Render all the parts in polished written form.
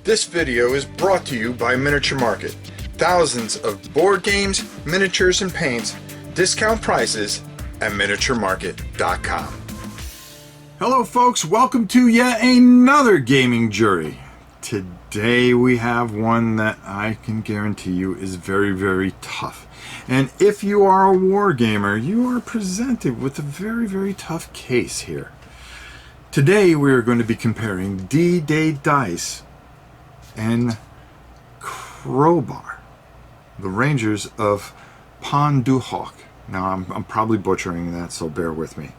This video is brought to you by Miniature Market. Thousands of board games, miniatures, and paints, discount prices at miniaturemarket.com. Hello folks, welcome to yet another gaming jury. Today we have one that I can guarantee you is very, very tough. And if you are a war gamer, you are presented with a very, very tough case here. Today we are going to be comparing D-Day Dice and Crowbar, the Rangers of Ponduhoc. Now I'm probably butchering that, so bear with me.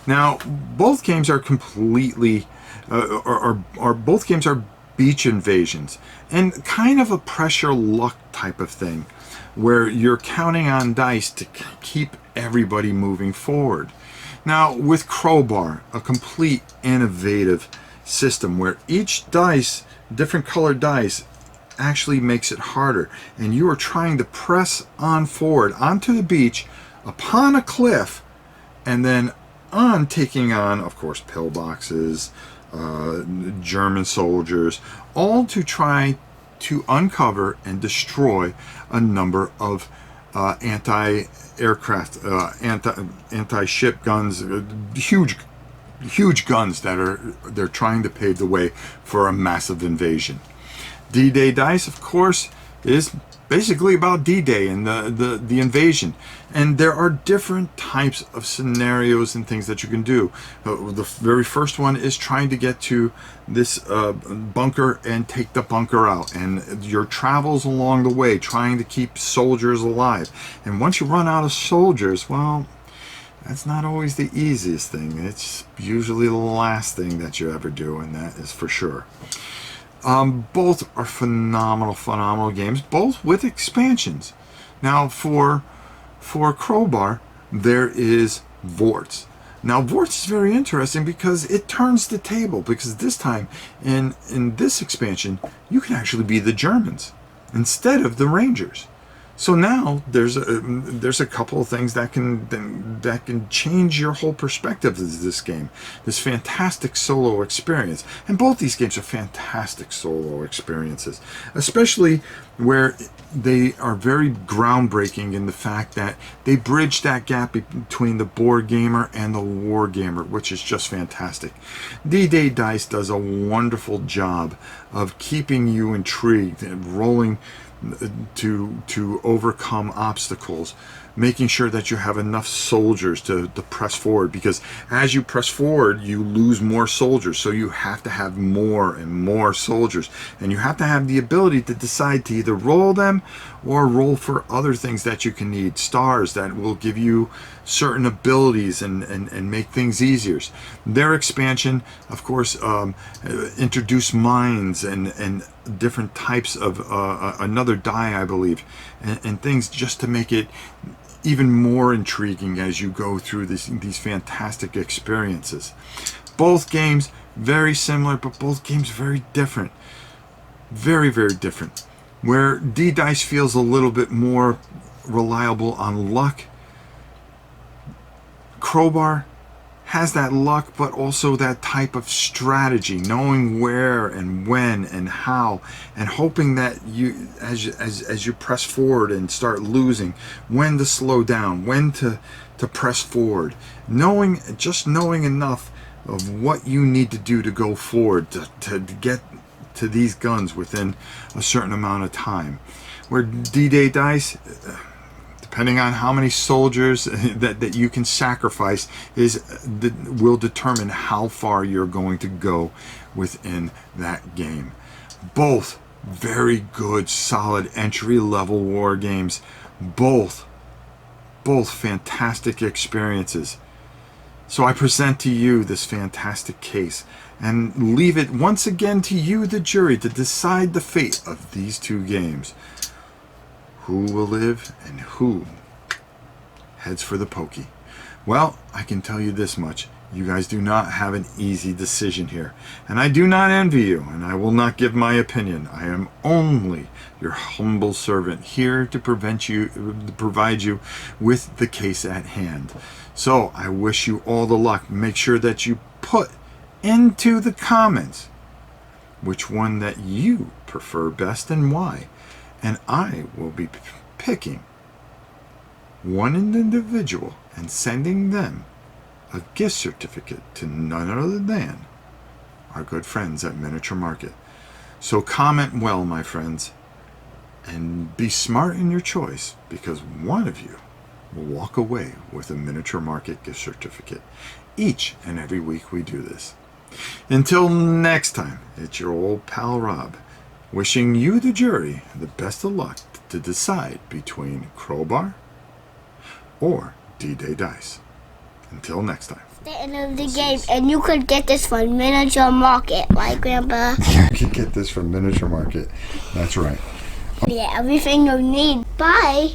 Now both games are completely, both games are beach invasions and kind of a pressure luck type of thing, where you're counting on dice to keep everybody moving forward. Now with Crowbar, a complete innovative system where each dice, different colored dice, actually makes it harder, and you are trying to press on forward onto the beach, upon a cliff, and then on taking on, of course, pillboxes, German soldiers, all to try to uncover and destroy a number of anti-aircraft, anti-ship guns, huge guns that they're trying to pave the way for a massive invasion. D-Day Dice, of course, is basically about D-Day and the invasion. And there are different types of scenarios and things that you can do. The very first one is trying to get to this bunker and take the bunker out. And your travels along the way, trying to keep soldiers alive. And once you run out of soldiers, well, that's not always the easiest thing. It's usually the last thing that you ever do, and that is for sure. Both are phenomenal games, both with expansions. Now for Crowbar, there is Vorts. Now Vorts is very interesting because it turns the table, because this time in this expansion you can actually be the Germans instead of the Rangers. So now there's a couple of things that can change your whole perspective of this game. This fantastic solo experience, and both these games are fantastic solo experiences, especially where they are very groundbreaking in the fact that they bridge that gap between the board gamer and the war gamer, which is just fantastic. D-Day Dice does a wonderful job of keeping you intrigued and rolling to overcome obstacles, making sure that you have enough soldiers to press forward, because as you press forward you lose more soldiers, so you have to have more and more soldiers, and you have to have the ability to decide to either roll them or roll for other things that you can need, stars that will give you certain abilities and make things easier. Their expansion, of course, introduce mines and different types of another die, I believe, and things just to make it even more intriguing as you go through these fantastic experiences. Both games very similar, but both games very different. Very, very different. Where D-Dice feels a little bit more reliable on luck, Crowbar has that luck, but also that type of strategy, knowing where and when and how, and hoping that you, as you press forward and start losing, when to slow down, when to press forward, just knowing enough of what you need to do to go forward to get to these guns within a certain amount of time. Where D-Day Dice, depending on how many soldiers that you can sacrifice, will determine how far you're going to go within that game. Both very good, solid entry-level war games. Both fantastic experiences. So I present to you this fantastic case and leave it once again to you, the jury, to decide the fate of these two games. Who will live and who heads for the pokey? Well, I can tell you this much. You guys do not have an easy decision here. And I do not envy you, and I will not give my opinion. I am only your humble servant here to provide you with the case at hand. So I wish you all the luck. Make sure that you put into the comments which one that you prefer best and why. And I will be picking one individual and sending them a gift certificate to none other than our good friends at Miniature Market. So comment well, my friends, and be smart in your choice, because one of you will walk away with a Miniature Market gift certificate each and every week we do this. Until next time, it's your old pal Rob, wishing you, the jury, the best of luck to decide between Crowbar or D-Day Dice. Until next time. The end of the game, and you could get this from Miniature Market, right, Grandpa? You can get this from Miniature Market. That's right. Yeah, everything you need. Bye.